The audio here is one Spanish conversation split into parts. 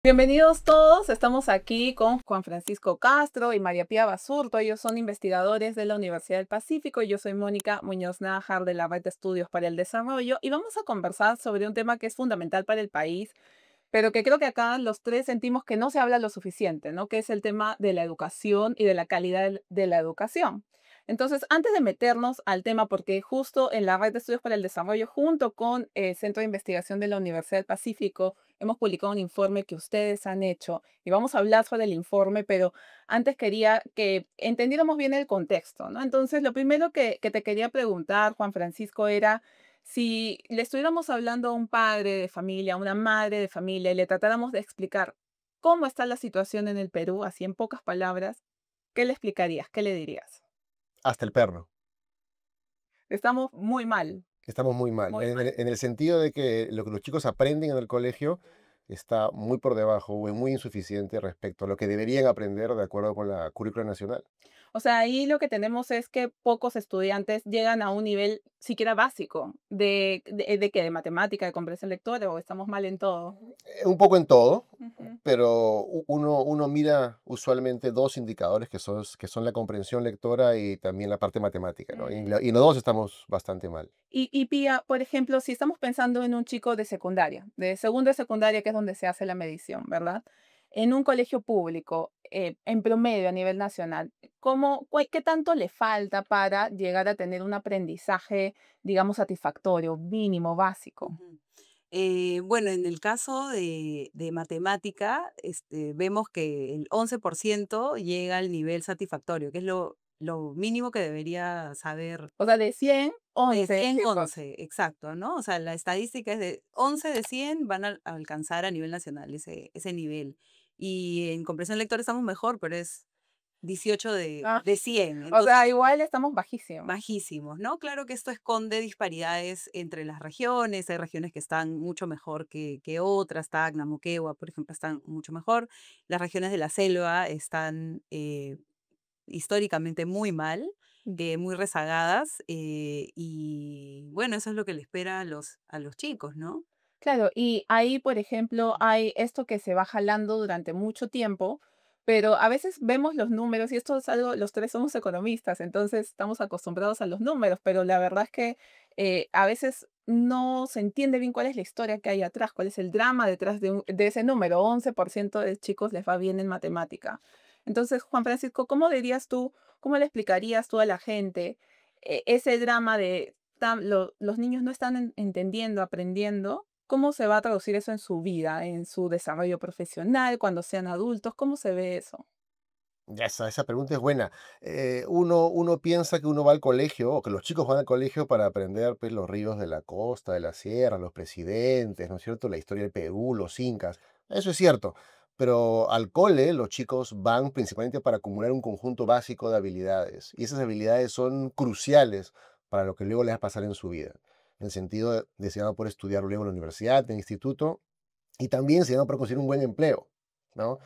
Bienvenidos todos, estamos aquí con Juan Francisco Castro y María Pía Basurto. Ellos son investigadores de la Universidad del Pacífico. Yo soy Mónica Muñoz Nájar de la Red de Estudios para el Desarrollo y vamos a conversar sobre un tema que es fundamental para el país, pero que creo que acá los tres sentimos que no se habla lo suficiente, ¿no? Que es el tema de la educación y de la calidad de la educación. Entonces, antes de meternos al tema, porque justo en la Red de Estudios para el Desarrollo, junto con el Centro de Investigación de la Universidad del Pacífico, hemos publicado un informe que ustedes han hecho y vamos a hablar sobre el informe, pero antes quería que entendiéramos bien el contexto, ¿no? Entonces, lo primero que te quería preguntar, Juan Francisco, era si le estuviéramos hablando a un padre de familia, a una madre de familia, y le tratáramos de explicar cómo está la situación en el Perú, así en pocas palabras, ¿qué le explicarías? ¿Qué le dirías? Hasta el perno. Estamos muy mal, Estamos muy mal. muy En mal. el, en el sentido de que lo que los chicos aprenden en el colegio está muy por debajo o es muy insuficiente respecto a lo que deberían aprender de acuerdo con la currícula nacional. O sea, ahí lo que tenemos es que pocos estudiantes llegan a un nivel siquiera básico de matemática, de comprensión lectora, o estamos mal en todo. Un poco en todo, Ujú. pero uno mira usualmente dos indicadores que son la comprensión lectora y también la parte matemática, ¿no? Y, Mm. y los dos estamos bastante mal. Y Pía, por ejemplo, si estamos pensando en un chico de secundaria, de segundo de secundaria, que es donde se hace la medición, ¿verdad? En un colegio público, en promedio a nivel nacional, ¿qué tanto le falta para llegar a tener un aprendizaje, digamos, satisfactorio, mínimo, básico? Ujú. Bueno, en el caso de matemática, vemos que el 11% llega al nivel satisfactorio, que es lo mínimo que debería saber. O sea, de 100, De 11. 100, Chicos. 11, exacto, ¿no? O sea, la estadística es de 11 de 100 van a alcanzar a nivel nacional ese nivel. Y en comprensión lectora estamos mejor, pero es 18 Ah, de 100. o Entonces, sea, igual estamos bajísimos. bajísimos, ¿no? Claro que esto esconde disparidades entre las regiones. Hay regiones que están mucho mejor que otras. Tacna, Moquegua, por ejemplo, están mucho mejor. Las regiones de la selva están históricamente muy mal, muy rezagadas. Y bueno, eso es lo que le espera a los chicos, ¿no? Claro, y ahí, por ejemplo, hay esto que se va jalando durante mucho tiempo, pero a veces vemos los números, y esto es algo, los tres somos economistas, entonces estamos acostumbrados a los números, pero la verdad es que a veces no se entiende bien cuál es la historia que hay atrás, cuál es el drama detrás de ese número. 11% de chicos les va bien en matemática. Entonces, Juan Francisco, ¿cómo dirías tú, cómo le explicarías tú a la gente ese drama de los niños no están entendiendo, aprendiendo? ¿Cómo se va a traducir eso en su vida, en su desarrollo profesional, cuando sean adultos? ¿Cómo se ve eso? Ya, esa pregunta es buena. Uno piensa que uno va al colegio, o que los chicos van al colegio para aprender pues, los ríos de la costa, de la sierra, los presidentes, ¿no es cierto? La historia del Perú, los incas. Eso es cierto. Pero al cole los chicos van principalmente para acumular un conjunto básico de habilidades. Y esas habilidades son cruciales para lo que luego les va a pasar en su vida. En el sentido de si van a poder estudiar luego en la universidad, en el instituto, y también se llama para conseguir un buen empleo, ¿no?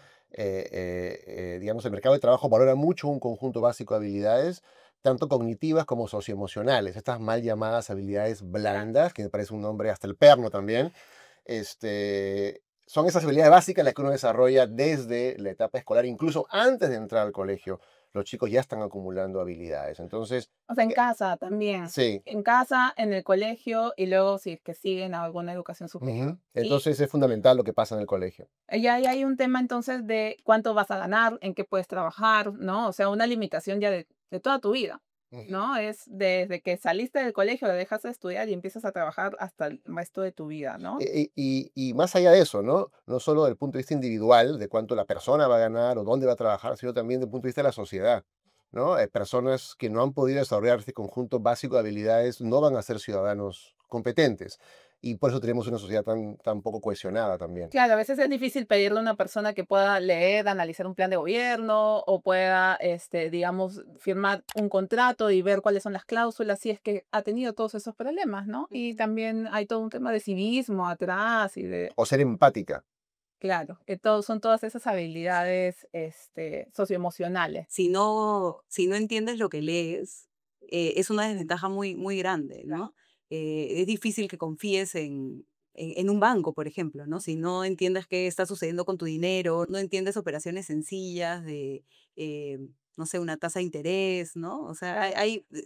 Digamos, el mercado de trabajo valora mucho un conjunto básico de habilidades, tanto cognitivas como socioemocionales, estas mal llamadas habilidades blandas, que me parece un nombre hasta el perno también, son esas habilidades básicas las que uno desarrolla desde la etapa escolar, incluso antes de entrar al colegio, los chicos ya están acumulando habilidades. Entonces, O sea, en eh, casa también. sí. En casa, en el colegio y luego si es que siguen a alguna educación superior. Ujú. Y Entonces es fundamental lo que pasa en el colegio. ya ahí hay un tema entonces de cuánto vas a ganar, en qué puedes trabajar, ¿no? O sea, una limitación ya de toda tu vida, ¿no? Es desde que saliste del colegio, dejas de estudiar y empiezas a trabajar hasta el resto de tu vida, ¿no? Y más allá de eso, ¿no? No solo desde el punto de vista individual, de cuánto la persona va a ganar o dónde va a trabajar, sino también desde el punto de vista de la sociedad, ¿no? Personas que no han podido desarrollar este conjunto básico de habilidades no van a ser ciudadanos competentes. Y por eso tenemos una sociedad tan poco cohesionada también. Claro, a veces es difícil pedirle a una persona que pueda leer, analizar un plan de gobierno o pueda, digamos, firmar un contrato y ver cuáles son las cláusulas, si es que ha tenido todos esos problemas, ¿no? Y también hay todo un tema de civismo atrás y de, O ser empática. claro, son todas esas habilidades, socioemocionales. Si no entiendes lo que lees, es una desventaja muy, muy grande, ¿no? Es difícil que confíes en un banco, por ejemplo, ¿no? Si no entiendes qué está sucediendo con tu dinero, no entiendes operaciones sencillas de, eh, no sé, una tasa de interés, ¿no? O sea,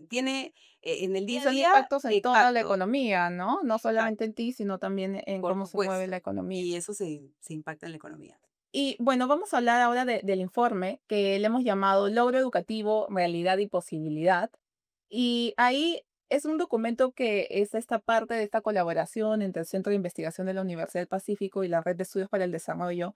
tiene en el Y día a son día, impactos en toda la exacto, economía, ¿no? No solamente exacto, en ti, sino también en por cómo se mueve la supuesto. economía. Y eso se impacta en la economía. Y bueno, vamos a hablar ahora del informe que le hemos llamado Logro Educativo, Realidad y Posibilidad. Y ahí es un documento que es esta parte de esta colaboración entre el Centro de Investigación de la Universidad del Pacífico y la Red de Estudios para el Desarrollo.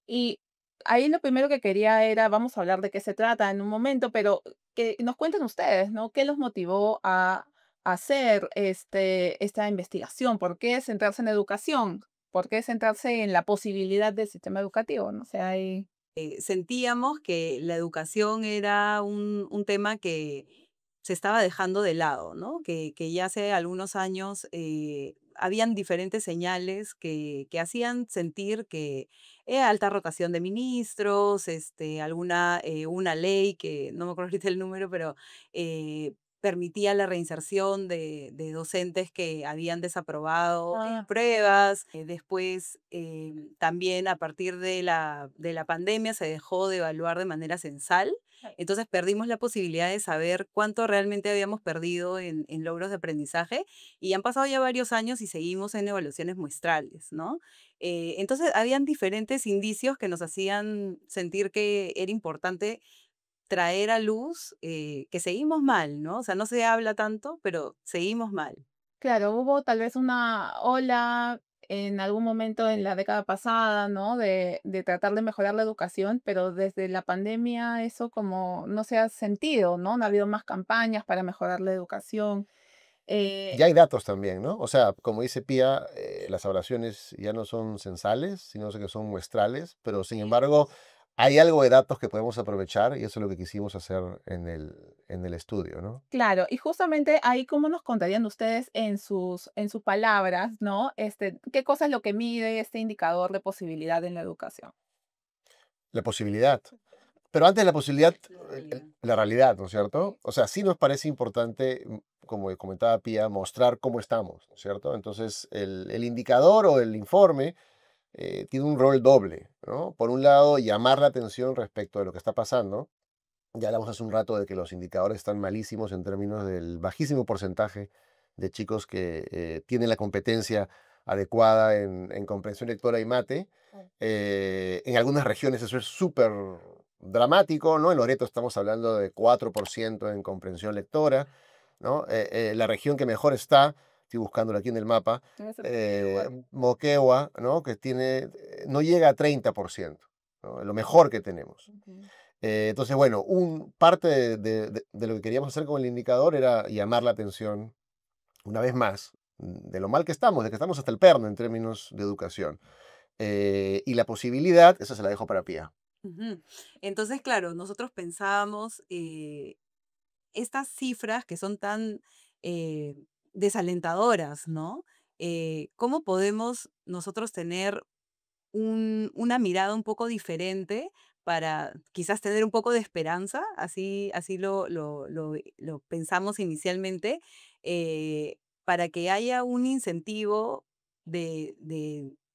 Y ahí lo primero que quería era, vamos a hablar de qué se trata en un momento, pero que nos cuenten ustedes, ¿no? ¿Qué los motivó a hacer esta investigación? ¿Por qué centrarse en educación? ¿Por qué centrarse en la posibilidad del sistema educativo? No sé, hay Sentíamos que la educación era un tema que se estaba dejando de lado, ¿no? Que ya hace algunos años habían diferentes señales que hacían sentir que alta rotación de ministros, una ley que no me acuerdo ahorita el número, pero permitía la reinserción de docentes que habían desaprobado ah, pruebas. Después, también a partir de la pandemia se dejó de evaluar de manera censal. claro. Entonces perdimos la posibilidad de saber cuánto realmente habíamos perdido en logros de aprendizaje y han pasado ya varios años y seguimos en evaluaciones muestrales, ¿no? Entonces habían diferentes indicios que nos hacían sentir que era importante traer a luz que seguimos mal, ¿no? O sea, no se habla tanto, pero seguimos mal. Claro, hubo tal vez una ola en algún momento en la década pasada, ¿no? De tratar de mejorar la educación, pero desde la pandemia eso como no se ha sentido, ¿no? No ha habido más campañas para mejorar la educación. Ya hay datos también, ¿no? O sea, como dice Pía, las evaluaciones ya no son censales, sino que son muestrales, pero sin embargo, hay algo de datos que podemos aprovechar y eso es lo que quisimos hacer en el estudio, ¿no? Claro, y justamente ahí, ¿cómo nos contarían ustedes en sus palabras, ¿no? ¿Qué cosa es lo que mide este indicador de posibilidad en la educación? La posibilidad. Pero antes de la posibilidad, La realidad. la realidad, ¿no es cierto? O sea, sí nos parece importante, como comentaba Pía, mostrar cómo estamos, ¿no es cierto? Entonces, el indicador o el informe tiene un rol doble, ¿no? Por un lado, llamar la atención respecto de lo que está pasando. Ya hablamos hace un rato de que los indicadores están malísimos en términos del bajísimo porcentaje de chicos que tienen la competencia adecuada en comprensión lectora y mate. Claro. En algunas regiones eso es súper dramático, ¿no? En Loreto estamos hablando de 4% en comprensión lectora, ¿no? La región que mejor está, estoy buscándola aquí en el mapa, Debe ser Moquegua. Moquegua, ¿no? Que tiene, no llega a 30%, ¿no? Lo mejor que tenemos. Ujú. Entonces, bueno, parte de lo que queríamos hacer con el indicador era llamar la atención, una vez más, de lo mal que estamos, de que estamos hasta el perno en términos de educación. Y la posibilidad, esa se la dejo para Pía. Ujú. Entonces, claro, nosotros pensábamos estas cifras que son tan eh, desalentadoras, ¿no? ¿Cómo podemos nosotros tener una mirada un poco diferente para quizás tener un poco de esperanza? Así lo pensamos inicialmente, para que haya un incentivo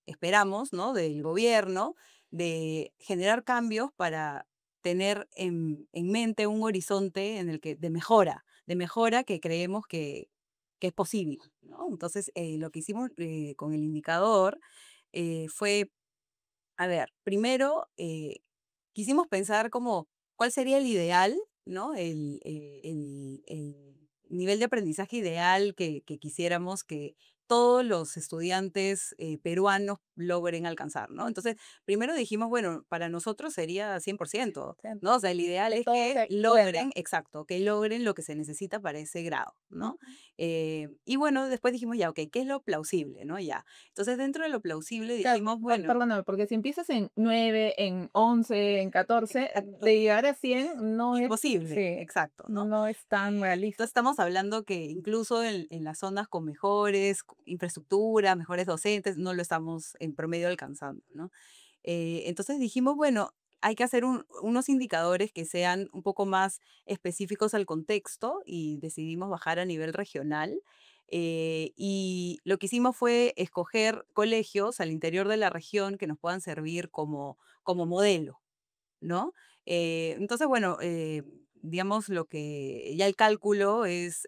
esperamos, ¿no? Del gobierno, de generar cambios para tener en mente un horizonte en el que de mejora que creemos que es posible, ¿no? Entonces, lo que hicimos con el indicador fue, a ver, primero quisimos pensar como cuál sería el ideal, ¿no? El nivel de aprendizaje ideal que quisiéramos que todos los estudiantes peruanos logren alcanzar, ¿no? Entonces, primero dijimos, bueno, para nosotros sería 100%, Sí, ¿no? O sea, el ideal que es todo que se pueda. logren, exacto, que logren lo que se necesita para ese grado, ¿no? Y bueno, después dijimos, ya, ok, ¿qué es lo plausible, no? Ya. Entonces, dentro de lo plausible Claro, dijimos, bueno, perdóname, porque si empiezas en 9, en 11, en 14, exacto, de llegar a 100 no es, imposible, sí, exacto, ¿no? no es tan Entonces realista. estamos hablando que incluso en las zonas con mejores infraestructura, mejores docentes, no lo estamos en promedio alcanzando, ¿no? Entonces dijimos, bueno, hay que hacer unos indicadores que sean un poco más específicos al contexto y decidimos bajar a nivel regional. Y lo que hicimos fue escoger colegios al interior de la región que nos puedan servir como modelo, ¿no? Entonces, bueno, digamos lo que ya el cálculo es,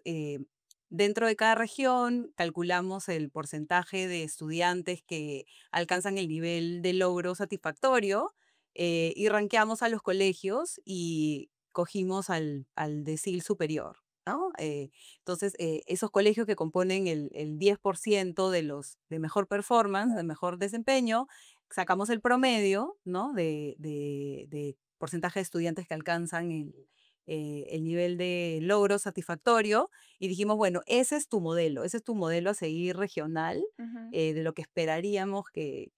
dentro de cada región, calculamos el porcentaje de estudiantes que alcanzan el nivel de logro satisfactorio, y rankeamos a los colegios y cogimos al decil superior, ¿no? Entonces, esos colegios que componen el 10% de los de mejor performance, de mejor desempeño, sacamos el promedio, ¿no? De porcentaje de estudiantes que alcanzan el nivel de logro satisfactorio y dijimos, bueno, ese es tu modelo a seguir regional, Ujú. de lo que esperaríamos que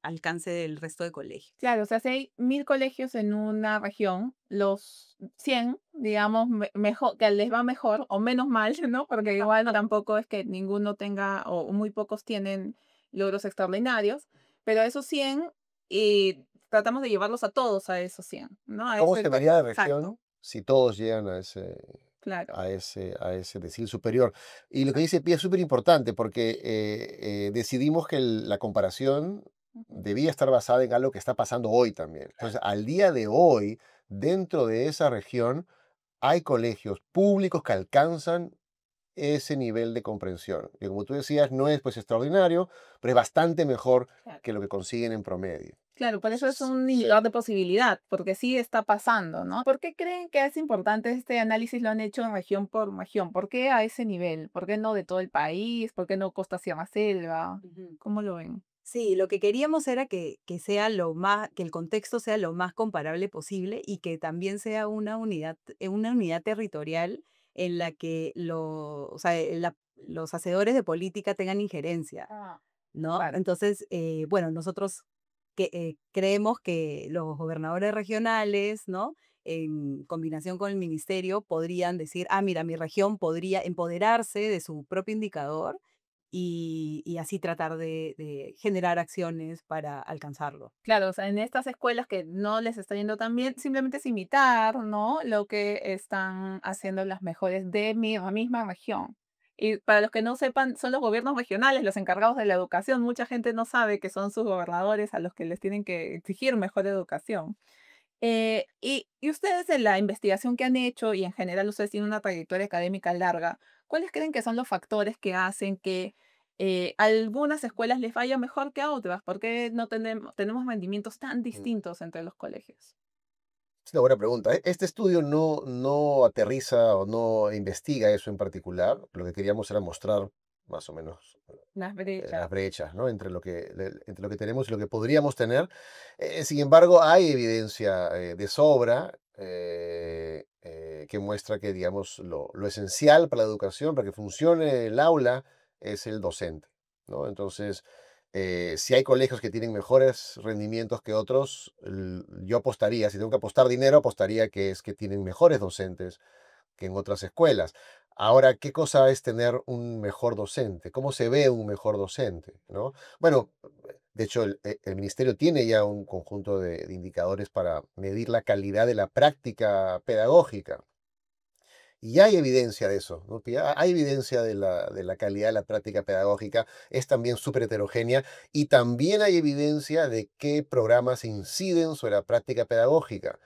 alcance el resto de colegios. Claro, o sea, si hay 1000 colegios en una región, los 100, digamos, mejor, que les va mejor o menos mal, ¿no? Porque igual tampoco es que ninguno tenga o muy pocos tienen logros extraordinarios, pero esos 100 y tratamos de llevarlos a todos a esos 100, ¿no? A ¿Cómo ese, se vería la exacto, región si todos llegan claro. a ese decil superior? Y lo que dice Pía es súper importante porque decidimos que la comparación Ujú. debía estar basada en algo que está pasando hoy también. Entonces, al día de hoy, dentro de esa región, hay colegios públicos que alcanzan ese nivel de comprensión. Y como tú decías, no es pues extraordinario, pero es bastante mejor Claro. que lo que consiguen en promedio. Claro, por eso es un Sí. indicador de posibilidad, porque sí está pasando, ¿no? ¿Por qué creen que es importante este análisis? Lo han hecho región por región. ¿Por qué a ese nivel? ¿Por qué no de todo el país? ¿Por qué no costa sierra selva? Ujú. ¿Cómo lo ven? Sí, lo que queríamos era que sea que el contexto sea lo más comparable posible y que también sea una unidad territorial en la que o sea, los hacedores de política tengan injerencia, Ah, ¿no? claro. Entonces, bueno, nosotros creemos que los gobernadores regionales, ¿no? En combinación con el ministerio, podrían decir, ah, mira, mi región podría empoderarse de su propio indicador y así tratar de generar acciones para alcanzarlo. Claro, o sea, en estas escuelas que no les está yendo tan bien, simplemente es imitar, ¿no? Lo que están haciendo las mejores de la misma región. Y para los que no sepan, son los gobiernos regionales los encargados de la educación. Mucha gente no sabe que son sus gobernadores a los que les tienen que exigir mejor educación. Y ustedes en la investigación que han hecho y en general ustedes tienen una trayectoria académica larga, ¿cuáles creen que son los factores que hacen que algunas escuelas les vaya mejor que a otras? ¿Por qué no tenemos rendimientos tan Mm, distintos entre los colegios? Es una buena pregunta. Este estudio no aterriza o no investiga eso en particular. Lo que queríamos era mostrar más o menos Las brechas. las brechas, ¿no? Entre lo que tenemos y lo que podríamos tener. Sin embargo, hay evidencia de sobra que muestra que, digamos, lo esencial para la educación, para que funcione el aula, es el docente, ¿no? Entonces, si hay colegios que tienen mejores rendimientos que otros, yo apostaría, si tengo que apostar dinero, apostaría que es que tienen mejores docentes que en otras escuelas. Ahora, ¿qué cosa es tener un mejor docente? ¿Cómo se ve un mejor docente? ¿No? Bueno, de hecho, el ministerio tiene ya un conjunto de indicadores para medir la calidad de la práctica pedagógica. Y hay evidencia de eso, ¿no? Que hay evidencia de la calidad de la práctica pedagógica, es también súper heterogénea y también hay evidencia de qué programas inciden sobre la práctica pedagógica.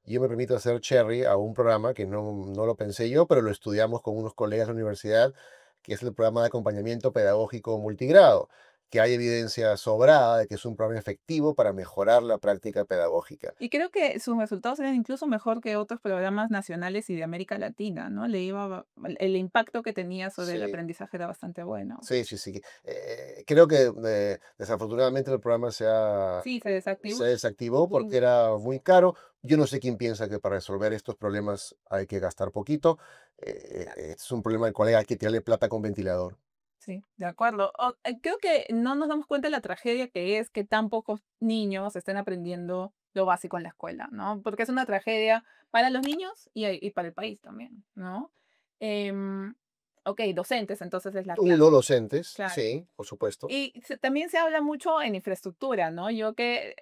Yo me permito hacer cherry a un programa que no lo pensé yo, pero lo estudiamos con unos colegas de la universidad, que es el programa de acompañamiento pedagógico multigrado, que hay evidencia sobrada de que es un programa efectivo para mejorar la práctica pedagógica. Y creo que sus resultados eran incluso mejor que otros programas nacionales y de América Latina, ¿no? El impacto que tenía sobre el Sí, aprendizaje era bastante bueno. sí, sí, sí. Creo que desafortunadamente el programa Sí, se se desactivó. desactivó porque era muy caro. Yo no sé quién piensa que para resolver estos problemas hay que gastar poquito. Es un problema del colega, hay que tirarle plata con ventilador. Sí, de acuerdo. Creo que no nos damos cuenta de la tragedia que es que tan pocos niños estén aprendiendo lo básico en la escuela, ¿no? Porque es una tragedia para los niños y para el país también, ¿no? Em, ok, docentes, entonces es la Y clave, los docentes, claro. sí, por supuesto. Y también se habla mucho en infraestructura, ¿no? Yo que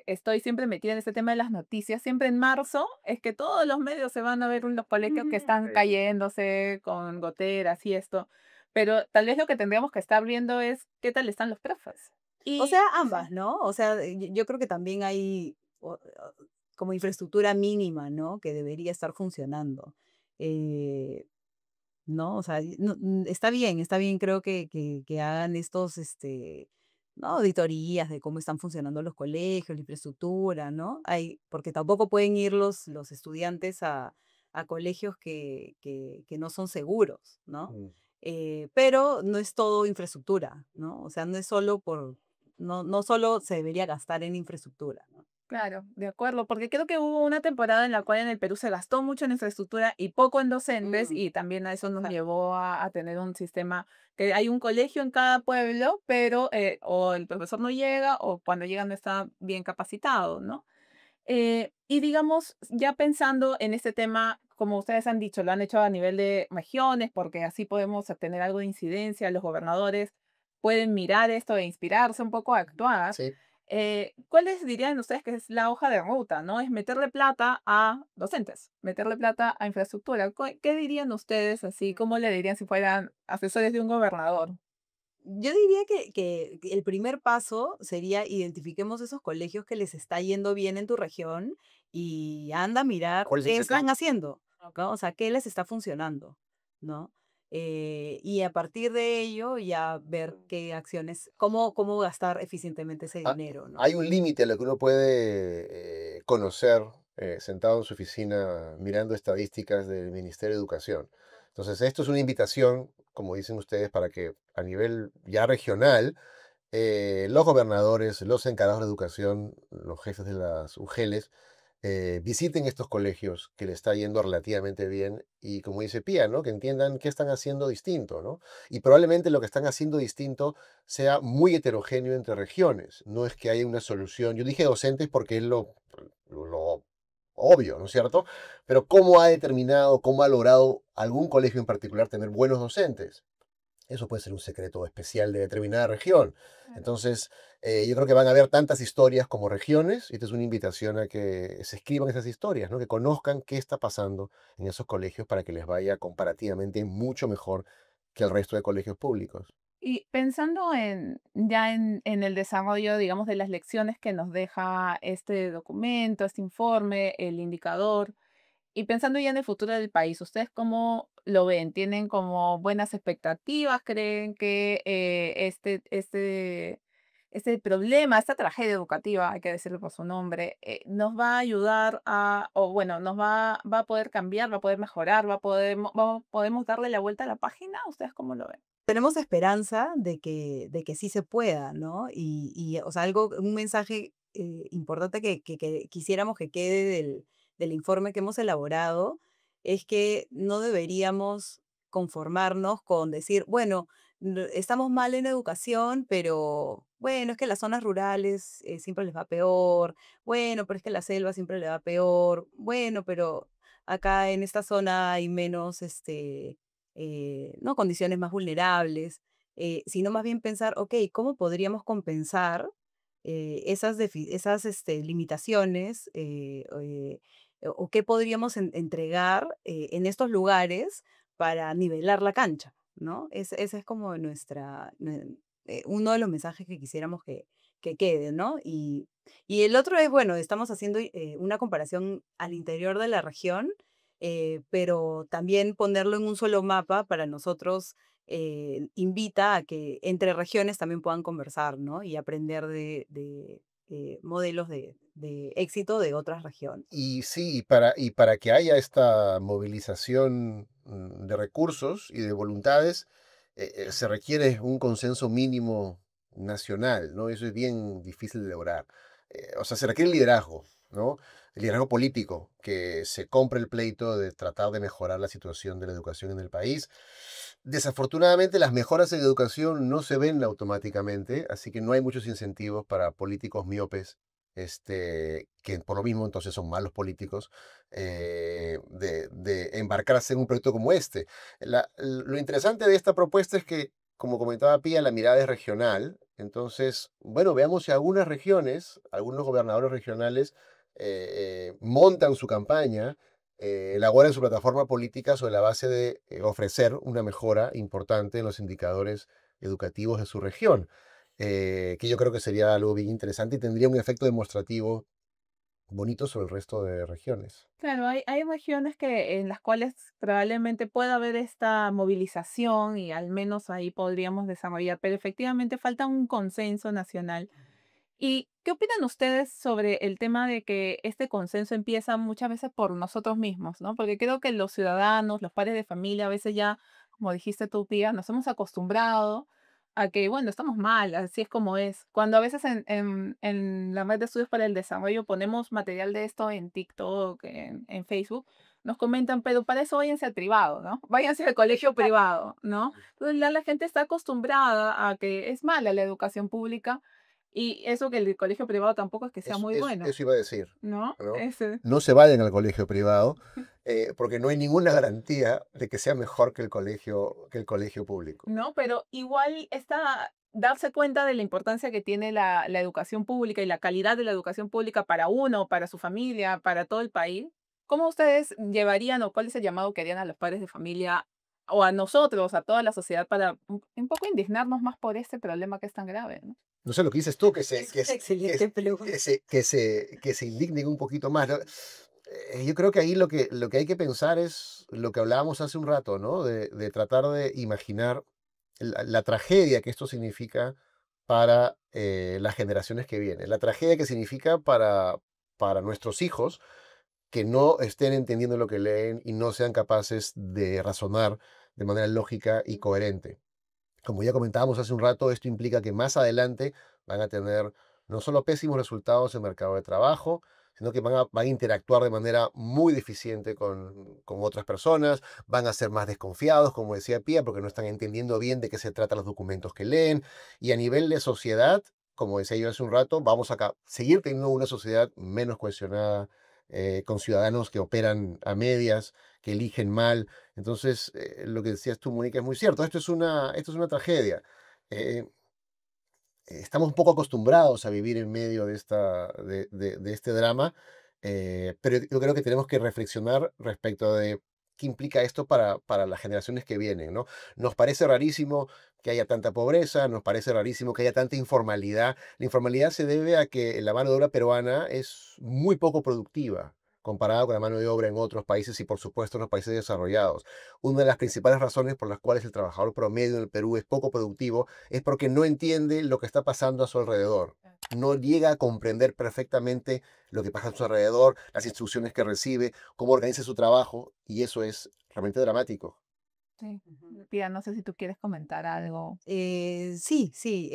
estoy siempre metida en este tema de las noticias, siempre en marzo es que todos los medios se van a ver los colegios que están cayéndose con goteras y esto. pero tal vez lo que tendríamos que estar viendo es qué tal están los profes. O sea, Y sí, ambas, ¿no? O sea, yo creo que también hay como infraestructura mínima, ¿no? Que debería estar funcionando. Eh, ¿No? O sea, está bien, creo que hagan estos, ¿no? Auditorías de cómo están funcionando los colegios, la infraestructura, ¿no? Porque tampoco pueden ir los estudiantes a colegios que no son seguros, ¿no? Mm. Pero no es todo infraestructura, ¿no? O sea, no solo se debería gastar en infraestructura, ¿no? claro, de acuerdo, porque creo que hubo una temporada en la cual en el Perú se gastó mucho en infraestructura y poco en docentes, Mm, y también a eso nos exacto. llevó a tener un sistema que hay un colegio en cada pueblo, pero o el profesor no llega o cuando llega no está bien capacitado, ¿no? Y digamos, ya pensando en este tema, como ustedes han dicho, lo han hecho a nivel de regiones, porque así podemos obtener algo de incidencia, los gobernadores pueden mirar esto e inspirarse un poco a actuar. Sí. ¿Cuáles dirían ustedes que es la hoja de ruta, no? Es meterle plata a docentes, meterle plata a infraestructura. ¿Qué dirían ustedes así? ¿Cómo le dirían si fueran asesores de un gobernador? Yo diría que el primer paso sería identifiquemos esos colegios que les está yendo bien en tu región y anda a mirar ¿Cuál es el qué están secreto? haciendo, ¿no? O sea, qué les está funcionando, ¿no? Y a partir de ello ya ver qué acciones, cómo gastar eficientemente ese Ah, dinero, ¿no? hay un límite a lo que uno puede conocer sentado en su oficina mirando estadísticas del Ministerio de Educación. Entonces, esto es una invitación, como dicen ustedes, para que a nivel ya regional, los gobernadores, los encargados de educación, los jefes de las UGELES, visiten estos colegios que le está yendo relativamente bien y, como dice Pía, ¿no? Que entiendan qué están haciendo distinto, ¿no? Y probablemente lo que están haciendo distinto sea muy heterogéneo entre regiones. No es que haya una solución. Yo dije docentes porque es lo obvio, ¿no es cierto? Pero ¿cómo ha determinado, cómo ha logrado algún colegio en particular tener buenos docentes? Eso puede ser un secreto especial de determinada región. Claro. Entonces, yo creo que van a haber tantas historias como regiones, y esta es una invitación a que se escriban esas historias, ¿no? Que conozcan qué está pasando en esos colegios para que les vaya comparativamente mucho mejor que el resto de colegios públicos. Y pensando en el desarrollo, digamos, de las lecciones que nos deja este documento, este informe, el indicador, y pensando ya en el futuro del país, ¿ustedes cómo lo ven? ¿Tienen como buenas expectativas? ¿Creen que este problema, esta tragedia educativa, hay que decirlo por su nombre, nos va a ayudar o bueno, va a poder cambiar, va a poder mejorar, podemos darle la vuelta a la página? ¿Ustedes cómo lo ven? Tenemos esperanza de que sí se pueda, ¿no? O sea, un mensaje importante que quisiéramos que quede del informe que hemos elaborado es que no deberíamos conformarnos con decir, bueno, estamos mal en educación, pero bueno, es que las zonas rurales siempre les va peor, bueno, pero es que la selva siempre le va peor, bueno, pero acá en esta zona hay menos, ¿no? Condiciones más vulnerables, sino más bien pensar, ok, ¿cómo podríamos compensar esas limitaciones o qué podríamos entregar en estos lugares para nivelar la cancha, ¿no? Ese es como uno de los mensajes que quisiéramos que quede, ¿no? Y el otro es, bueno, estamos haciendo una comparación al interior de la región, pero también ponerlo en un solo mapa para nosotros invita a que entre regiones también puedan conversar, ¿no? Y aprender de modelos de éxito de otras regiones. Y sí, y para que haya esta movilización de recursos y de voluntades, se requiere un consenso mínimo nacional, ¿no? Eso es bien difícil de lograr. O sea, se requiere liderazgo, ¿no? El liderazgo político, que se compre el pleito de tratar de mejorar la situación de la educación en el país. Desafortunadamente, las mejoras en educación no se ven automáticamente, así que no hay muchos incentivos para políticos miopes que por lo mismo entonces son malos políticos, de embarcarse en un proyecto como este. Lo interesante de esta propuesta es que, como comentaba Pía, la mirada es regional. Entonces, bueno, veamos si algunas regiones, algunos gobernadores regionales montan su campaña elabora en su plataforma política sobre la base de ofrecer una mejora importante en los indicadores educativos de su región, que yo creo que sería algo bien interesante y tendría un efecto demostrativo bonito sobre el resto de regiones. Claro, hay regiones en las cuales probablemente pueda haber esta movilización y al menos ahí podríamos desarrollar, pero efectivamente falta un consenso nacional. ¿Y qué opinan ustedes sobre el tema de que este consenso empieza muchas veces por nosotros mismos, ¿no? Porque creo que los ciudadanos, los padres de familia, a veces ya, como dijiste tú, tía, nos hemos acostumbrado a que, bueno, estamos mal, así es como es. Cuando a veces en la red de estudios para el desarrollo ponemos material de esto en TikTok, en Facebook, nos comentan, pero para eso váyanse al privado, ¿no? Váyanse al colegio privado, ¿no? Entonces ya la gente está acostumbrada a que es mala la educación pública y eso que el colegio privado tampoco es que sea muy bueno, Eso iba a decir, ¿no? ¿no? Ese, No se vayan al colegio privado, porque no hay ninguna garantía de que sea mejor que el colegio público. ¿no? Pero igual está darse cuenta de la importancia que tiene la educación pública y la calidad de la educación pública para uno, para su familia, para todo el país. ¿Cómo ustedes llevarían o cuál es el llamado que harían a los padres de familia o a nosotros, a toda la sociedad, para un poco indignarnos más por este problema que es tan grave, ¿no? No sé lo que dices tú, Es una excelente pregunta. que se indignen un poquito más, ¿no? Yo creo que ahí lo que hay que pensar es lo que hablábamos hace un rato, ¿no? De tratar de imaginar la tragedia que esto significa para las generaciones que vienen, la tragedia que significa para nuestros hijos que no estén entendiendo lo que leen y no sean capaces de razonar de manera lógica y coherente. Como ya comentábamos hace un rato, esto implica que más adelante van a tener no solo pésimos resultados en el mercado de trabajo, sino que van a interactuar de manera muy deficiente con otras personas, van a ser más desconfiados, como decía Pía, porque no están entendiendo bien de qué se tratan los documentos que leen. Y a nivel de sociedad, como decía yo hace un rato, vamos a seguir teniendo una sociedad menos cohesionada, con ciudadanos que operan a medias, que eligen mal. Entonces, lo que decías tú, Mónica, es muy cierto. Esto es una tragedia. Eh, Estamos un poco acostumbrados a vivir en medio de este drama, pero yo creo que tenemos que reflexionar respecto de qué implica esto para las generaciones que vienen, ¿no? Nos parece rarísimo que haya tanta pobreza, nos parece rarísimo que haya tanta informalidad. La informalidad se debe a que la mano de obra peruana es muy poco productiva comparada con la mano de obra en otros países y por supuesto en los países desarrollados. Una de las principales razones por las cuales el trabajador promedio en el Perú es poco productivo es porque no entiende lo que está pasando a su alrededor. No llega a comprender perfectamente lo que pasa a su alrededor, las instrucciones que recibe, cómo organiza su trabajo, y eso es realmente dramático. Sí. Ujú. Pía, no sé si tú quieres comentar algo. Sí, sí,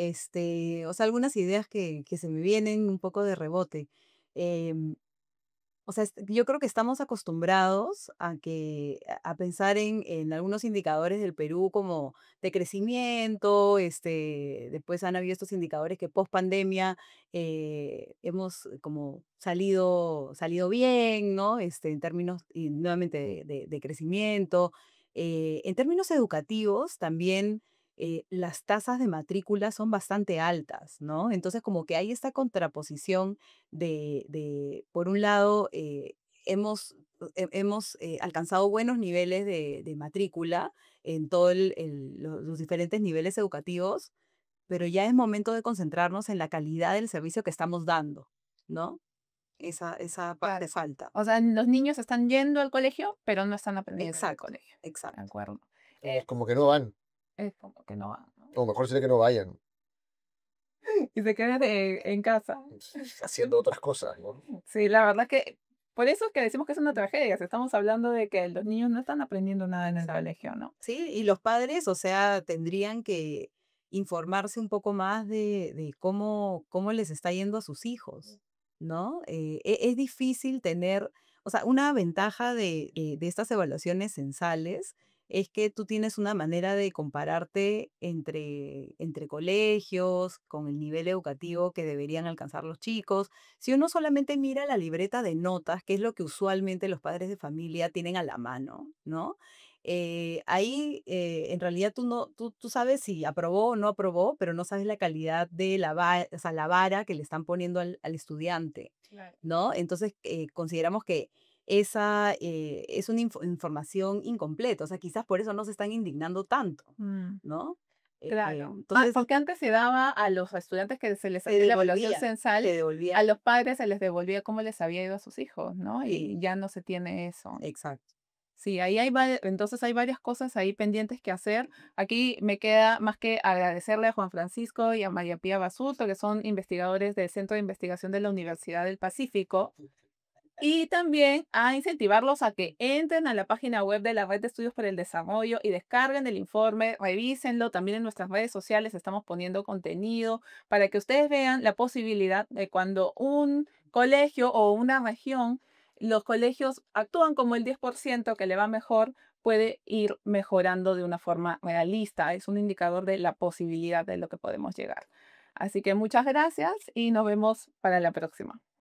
o sea, algunas ideas que se me vienen un poco de rebote. Em, O sea, yo creo que estamos acostumbrados a pensar en algunos indicadores del Perú como de crecimiento, después han habido estos indicadores que post pandemia hemos como salido bien, ¿no? En términos y nuevamente de crecimiento. En términos educativos también las tasas de matrícula son bastante altas, ¿no? Entonces como que hay esta contraposición por un lado, hemos alcanzado buenos niveles de matrícula en todos los diferentes niveles educativos, pero ya es momento de concentrarnos en la calidad del servicio que estamos dando, ¿no? Esa parte Claro. falta. O sea, los niños están yendo al colegio, pero no están aprendiendo en el Exacto, colegio. De exacto. acuerdo. Como, Eh, como que no van, es como que no van, ¿no? o mejor sería que no vayan, Y se quedan en casa. haciendo otras cosas, ¿no? Sí, la verdad que por eso es que decimos que es una tragedia. Si estamos hablando de que los niños no están aprendiendo nada en el colegio, ¿no? Sí, y los padres, o sea, tendrían que informarse un poco más de cómo les está yendo a sus hijos, ¿no? Es difícil tener, o sea, una ventaja de estas evaluaciones censales es que tú tienes una manera de compararte entre colegios, con el nivel educativo que deberían alcanzar los chicos. Si uno solamente mira la libreta de notas, que es lo que usualmente los padres de familia tienen a la mano, ¿no? Ahí, en realidad tú sabes si aprobó o no aprobó, pero no sabes la calidad de o sea, la vara que le están poniendo al estudiante, Claro. ¿no? Entonces, consideramos que es una información incompleta. O sea, quizás por eso no se están indignando tanto, Mm, ¿no? claro. Entonces, Porque antes se daba a los estudiantes que se les te hacía la evaluación devolvía, censal, te devolvía. a los padres se les devolvía cómo les había ido a sus hijos, ¿no? Sí, Y ya no se tiene eso. exacto. Sí, ahí entonces hay varias cosas ahí pendientes que hacer. Aquí me queda más que agradecerle a Juan Francisco y a María Pía Basurto, que son investigadores del Centro de Investigación de la Universidad del Pacífico, y también a incentivarlos a que entren a la página web de la Red de Estudios para el Desarrollo y descarguen el informe, revísenlo. También en nuestras redes sociales estamos poniendo contenido para que ustedes vean la posibilidad de cuando un colegio o una región, los colegios actúan como el 10% que le va mejor, puede ir mejorando de una forma realista. Es un indicador de la posibilidad de lo que podemos llegar. Así que muchas gracias y nos vemos para la próxima.